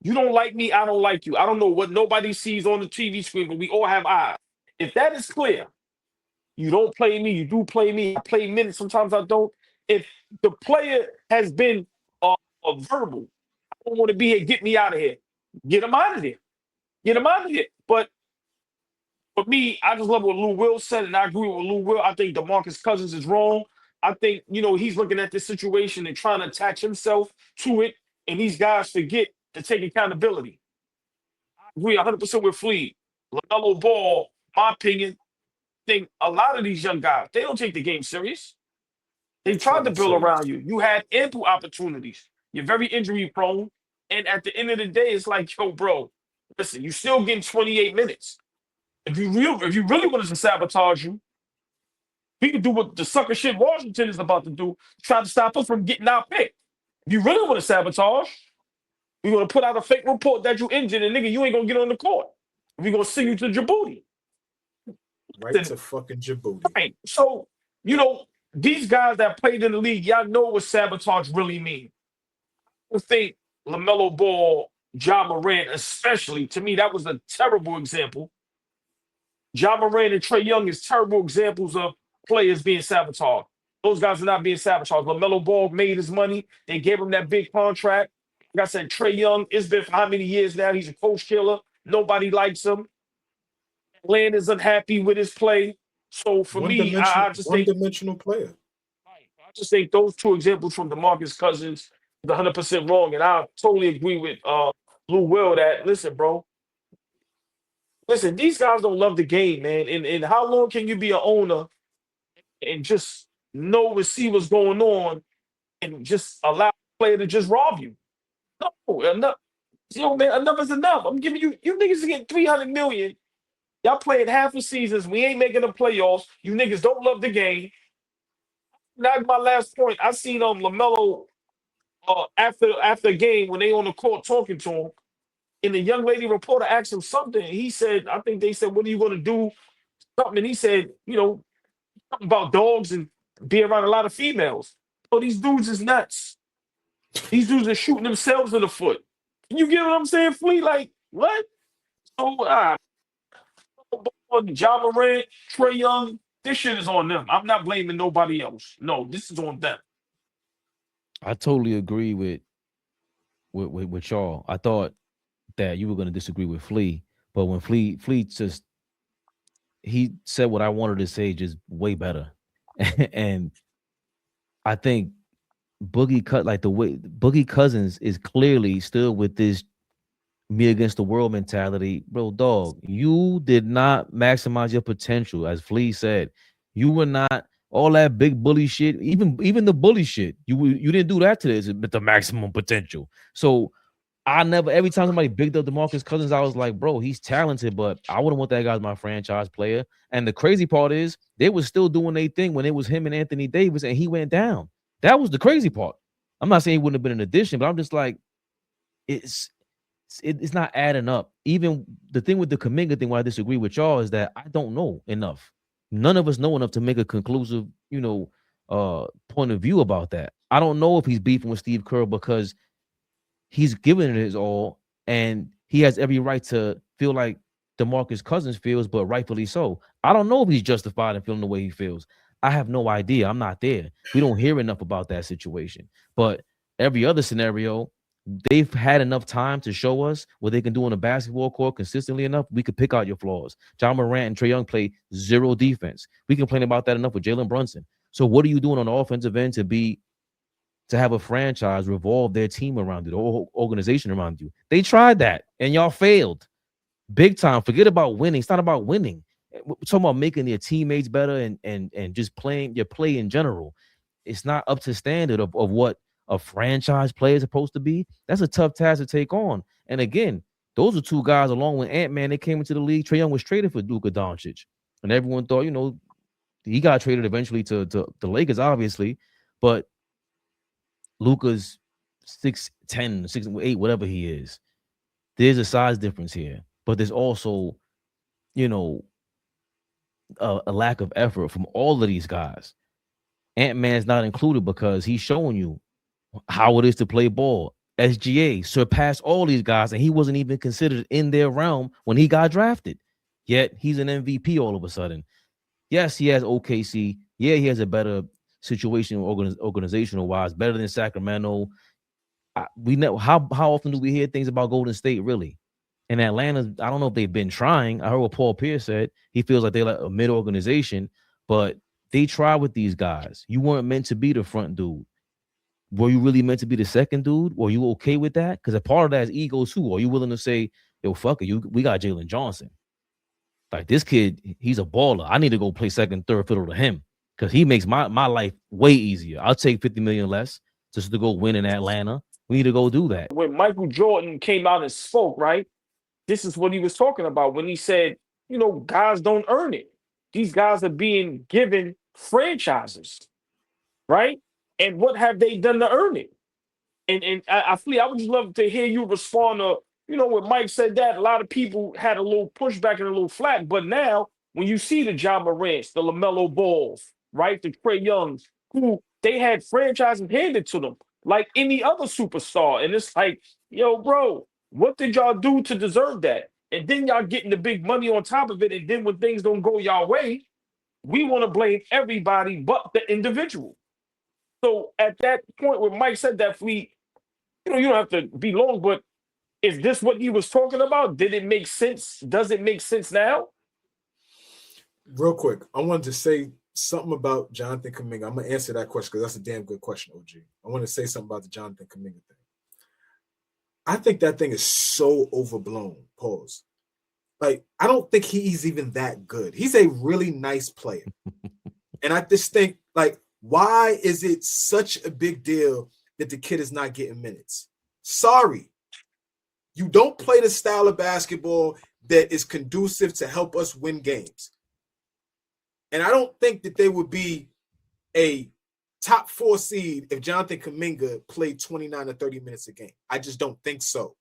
you don't like me, I don't like you. I don't know what nobody sees on the TV screen, but we all have eyes. If that is clear, you don't play me, you do play me. I play minutes, sometimes I don't. If the player has been a verbal, I don't want to be here, get me out of here. Get him out of there. Get him out of here. But for me, I just love what Lou Will said, and I agree with Lou Will. I think DeMarcus Cousins is wrong. I think, he's looking at this situation and trying to attach himself to it, and these guys forget to take accountability. I agree 100% with Flea. LaMelo Ball, my opinion, think a lot of these young guys, they don't take the game serious. They tried to build around you. You had ample opportunities. You're very injury prone. And at the end of the day, it's like, yo, bro, listen, you're still getting 28 minutes. If you really wanted to sabotage you, we could do what the sucker shit Washington is about to do, try to stop us from getting our pick. If you really want to sabotage, we're going to put out a fake report that you injured, and nigga, you ain't going to get on the court. We're going to send you to Djibouti. Right to fucking Djibouti. Right. So, these guys that played in the league, y'all know what sabotage really means. I think LaMelo Ball, Ja Morant especially, to me, that was a terrible example. Ja Morant and Trae Young is terrible examples of players being sabotaged. Those guys are not being sabotaged. LaMelo Ball made his money. They gave him that big contract. Like I said, Trae Young, it's been for how many years now? He's a coach killer. Nobody likes him. Atlanta's unhappy with his play. So for me, I just think one-dimensional player. I just think those two examples from DeMarcus Cousins is 100% wrong. And I totally agree with Lou Will that, listen, bro. Listen, these guys don't love the game, man. And how long can you be an owner and just know and see what's going on and just allow a player to just rob you? No, enough. Man, enough is enough. I'm giving you niggas are getting $300 million. Y'all playing half the seasons. We ain't making the playoffs. You niggas don't love the game. That's my last point. I seen LaMelo after a game when they on the court talking to him. and the young lady reporter asked him something. And he said, I think they said, what are you going to do? Something. And he said, something about dogs and be around a lot of females. Oh, these dudes is nuts. These dudes are shooting themselves in the foot. You get what I'm saying, Fleet? Like, what? So, John Morant, Trey Young, this shit is on them. I'm not blaming nobody else. No, this is on them. I totally agree with y'all. I thought that you were going to disagree with Flea, but when Flea just he said what I wanted to say just way better, and I think Boogie Cousins is clearly still with this me against the world mentality, bro. Dog, you did not maximize your potential, as Flea said. You were not all that big bully shit, even the bully shit. You didn't do that to this, but the maximum potential. So every time somebody bigged up DeMarcus Cousins, I was like, bro, he's talented, but I wouldn't want that guy as my franchise player. And the crazy part is they were still doing their thing when it was him and Anthony Davis, and he went down. That was the crazy part. I'm not saying he wouldn't have been an addition, but I'm just like, it's not adding up. Even the thing with the Kuminga thing, where I disagree with y'all, is that I don't know enough. None of us know enough to make a conclusive, point of view about that. I don't know if he's beefing with Steve Kerr because he's given it his all, and he has every right to feel like DeMarcus Cousins feels, but rightfully so. I don't know if he's justified in feeling the way he feels. I have no idea. I'm not there. We don't hear enough about that situation. But every other scenario, they've had enough time to show us what they can do on a basketball court consistently enough. We could pick out your flaws. John Morant and Trae Young play zero defense. We complain about that enough with Jalen Brunson. So what are you doing on the offensive end to have a franchise revolve their team around you, the whole organization around you? They tried that, and y'all failed big time. Forget about winning. It's not about winning. We're talking about making their teammates better and just playing your play in general. It's not up to standard of what a franchise player is supposed to be. That's a tough task to take on. And again, those are two guys along with Ant-Man. They came into the league. Trae Young was traded for Luka Doncic, and everyone thought, he got traded eventually to the Lakers, obviously, but Luka's 6'10", 6'8", whatever he is. There's a size difference here, but there's also, a lack of effort from all of these guys. Ant-Man's not included because he's showing you how it is to play ball. SGA surpassed all these guys, and he wasn't even considered in their realm when he got drafted. Yet he's an MVP all of a sudden. Yes, he has OKC. Yeah, he has a better situation organizational wise, better than Sacramento. We know how often do we hear things about Golden State, really? In Atlanta, I don't know if they've been trying. I heard what Paul Pierce said. He feels like they're like a mid organization, but they try with these guys. You weren't meant to be the front dude. Were you really meant to be the second dude? Were you okay with that? Because a part of that is ego too. Are you willing to say, yo, fuck it, we got Jalen Johnson. Like, this kid, he's a baller. I need to go play second, third fiddle to him because he makes my life way easier. I'll take $50 million less just to go win in Atlanta. We need to go do that. When Michael Jordan came out and spoke, right, this is what he was talking about when he said, guys don't earn it. These guys are being given franchises, right? And what have they done to earn it? And I would just love to hear you respond to, when Mike said that, a lot of people had a little pushback and a little flack. But now, when you see the John Morants, the LaMelo Balls, right, the Trae Youngs, who they had franchises handed to them like any other superstar. And it's like, yo, bro, what did y'all do to deserve that? And then y'all getting the big money on top of it. And then when things don't go y'all way, we want to blame everybody but the individual. So at that point where Mike said that, Fleet, you don't have to be long, but is this what he was talking about? Did it make sense? Does it make sense now? Real quick, I wanted to say something about Jonathan Kuminga. I'm going to answer that question because that's a damn good question, OG. I want to say something about the Jonathan Kuminga thing. I think that thing is so overblown. Pause. Like, I don't think he's even that good. He's a really nice player. And I just think, like, why is it such a big deal that the kid is not getting minutes? Sorry. You don't play the style of basketball that is conducive to help us win games. And I don't think that they would be a top 4 seed if Jonathan Kuminga played 29 to 30 minutes a game. I just don't think so.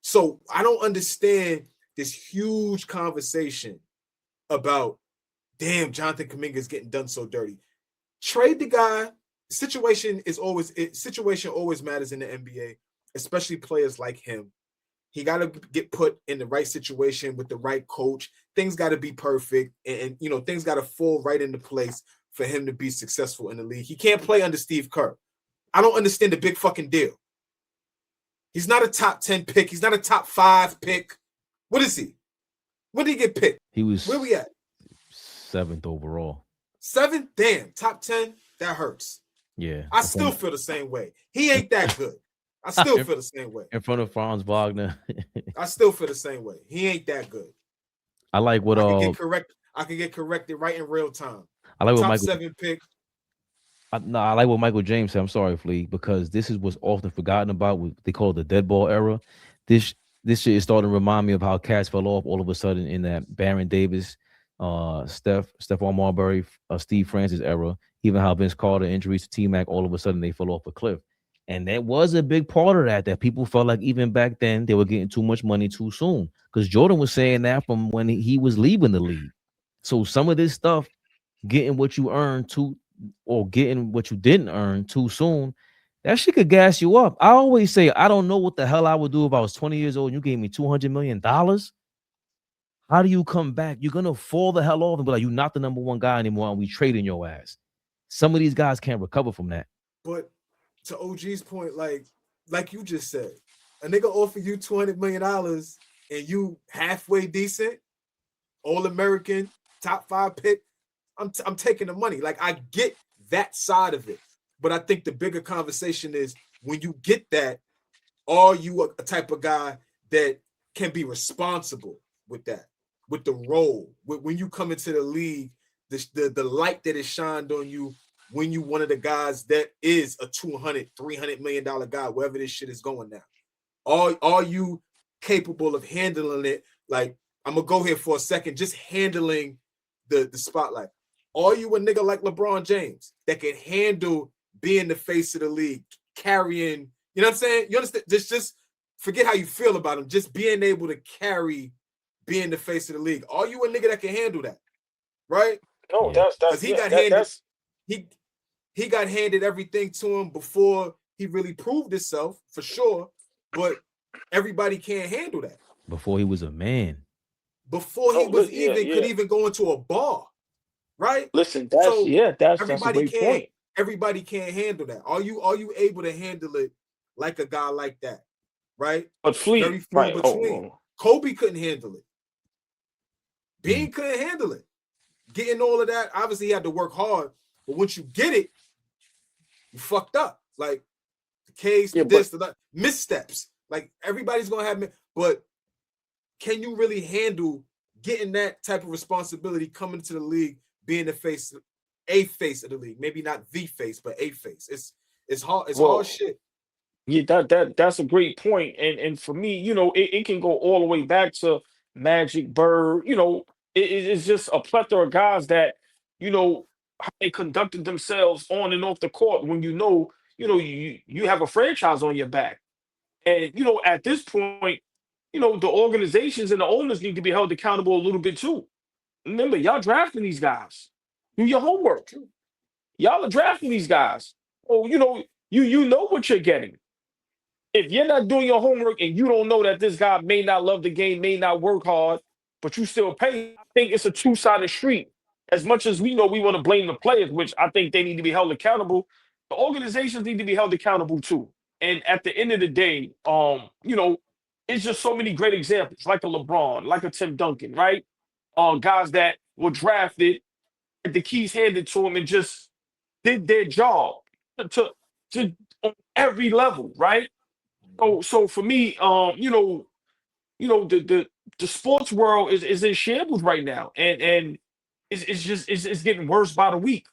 So I don't understand this huge conversation about, damn, Jonathan Kuminga is getting done so dirty. Trade the guy. Situation always matters in the NBA, especially players like him. He got to get put in the right situation with the right coach. Things got to be perfect, and you know, things got to fall right into place for him to be successful in the league. He can't play under Steve Kerr. I don't understand the big fucking deal. He's not a top 10 pick. He's not a top 5 pick. What is he? When did he get picked? He was where we at? 7th overall. 7th? Damn, top 10? That hurts. Yeah. I still feel the same way. He ain't that good. I still feel the same way. In front of Franz Wagner. I still feel the same way. He ain't that good. I like what I can get corrected right in real time. I like what top Michael 7 pick. I like what Michael James said. I'm sorry, Flea, because this is what's often forgotten about. They call it the dead ball era. This shit is starting to remind me of how cats fell off all of a sudden in that Baron Davis, Stephon Marbury, Steve Francis era. Even how Vince Carter injuries to T-Mac, all of a sudden they fell off a cliff. And that was a big part of that people felt like even back then they were getting too much money too soon. Because Jordan was saying that from when he was leaving the league. So some of this stuff, getting what you earned or getting what you didn't earn too soon, that shit could gas you up. I always say, I don't know what the hell I would do if I was 20 years old and you gave me $200 million. How do you come back? You're going to fall the hell off and be like, you're not the number one guy anymore and we trading your ass. Some of these guys can't recover from that. But to OG's point, like you just said, a nigga offer you $200 million and you halfway decent, All-American, top 5 pick, I'm taking the money. Like, I get that side of it. But I think the bigger conversation is, when you get that, are you a type of guy that can be responsible with that, with the role? When you come into the league, the light that is shined on you, when you one of the guys that is a $200-300 million guy, wherever this shit is going now. Are you capable of handling it? Like, I'm going to go here for a second, just handling the spotlight. Are you a nigga like LeBron James that can handle being the face of the league, carrying, you know what I'm saying? You understand? Just forget how you feel about him. Just being able to carry being the face of the league. Are you a nigga that can handle that? Right? No, that's he got handed. He got handed everything to him before he really proved himself, for sure. But everybody can't handle that. Before he was a man. Before he could even go into a bar. Right? Listen, that's a great point. Everybody can't handle that. Are you able to handle it like a guy like that? Right? But Very few right. between. Kobe couldn't handle it. Bean couldn't handle it. Getting all of that, obviously he had to work hard, but once you get it, you fucked up. Like the case, the missteps. Like, everybody's gonna have, but can you really handle getting that type of responsibility coming to the league, being a face of the league? Maybe not the face, but a face. It's hard. It's hard shit. Yeah, that's a great point. And for me, you know, it can go all the way back to Magic, Bird. You know, it's just a plethora of guys that, you know, how they conducted themselves on and off the court when you have a franchise on your back. And, you know, at this point, you know, the organizations and the owners need to be held accountable a little bit too. Remember, y'all drafting these guys. Do your homework. Y'all are drafting these guys. Oh, you know, you know what you're getting. If you're not doing your homework and you don't know that this guy may not love the game, may not work hard, but you still pay, I think it's a two-sided street. As much as we know we want to blame the players, which I think they need to be held accountable, the organizations need to be held accountable too. And at the end of the day, you know, it's just so many great examples, like a LeBron, like a Tim Duncan, right? Guys that were drafted, had the keys handed to them, and just did their job to on every level, right? So for me, you know, the sports world is in shambles right now, and it's getting worse by the week.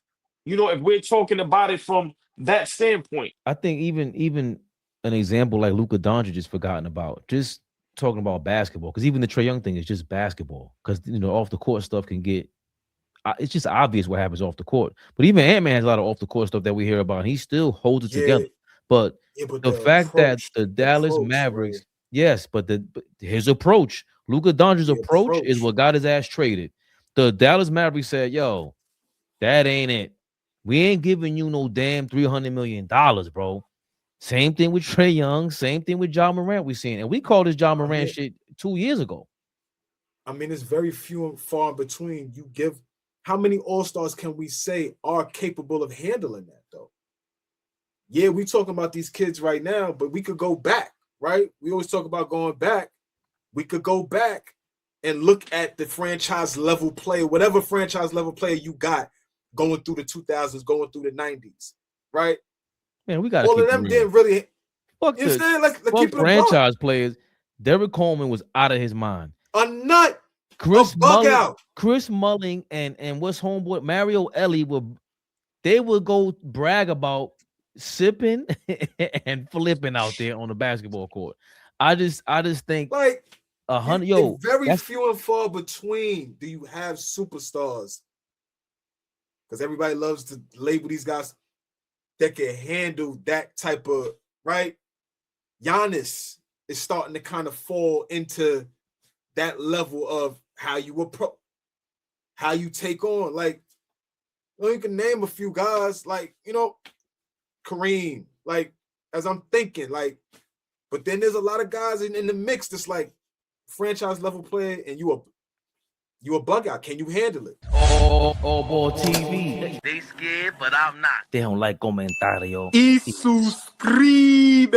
You know, if we're talking about it from that standpoint, I think even an example like Luka Doncic is forgotten about. Just talking about basketball, because even the Trae Young thing is just basketball. Because, you know, off the court stuff can get. It's just obvious what happens off the court. But even Ant-Man has a lot of off the court stuff that we hear about. And he still holds it together. But the fact that the Dallas Mavericks Yes, but his approach, Luka Doncic's approach is what got his ass traded. The Dallas Mavericks said, yo, that ain't it. We ain't giving you no damn $300 million, bro. Same thing with Trae Young. Same thing with Ja Morant we seen. And we called this Ja Morant shit 2 years ago. I mean, it's very few and far in between. You give how many All-Stars can we say are capable of handling that, though? Yeah, we talking about these kids right now, but we could go back, right? We always talk about going back. We could go back and look at the franchise level player, whatever franchise level player you got going through the 2000s, going through the 90s, right? Man, we got all of them didn't really. Fuck you understand? Like fuck franchise players. Derrick Coleman was out of his mind. A nut. Chris Mulling, out. Chris Mulling and what's homeboy Mario Ellie would go brag about sipping and flipping out there on the basketball court. I just think like 100. Very few and far between do you have superstars, because everybody loves to label these guys that can handle that type of right. Giannis is starting to kind of fall into that level of how you approach, how you take on. Like, you can name a few guys, like, Kareem, like, as I'm thinking, like, but then there's a lot of guys in the mix that's like franchise level player, and you a bug out. Can you handle it? AllBall TV. They scared, but I'm not. They don't like comentario. Y suscribe.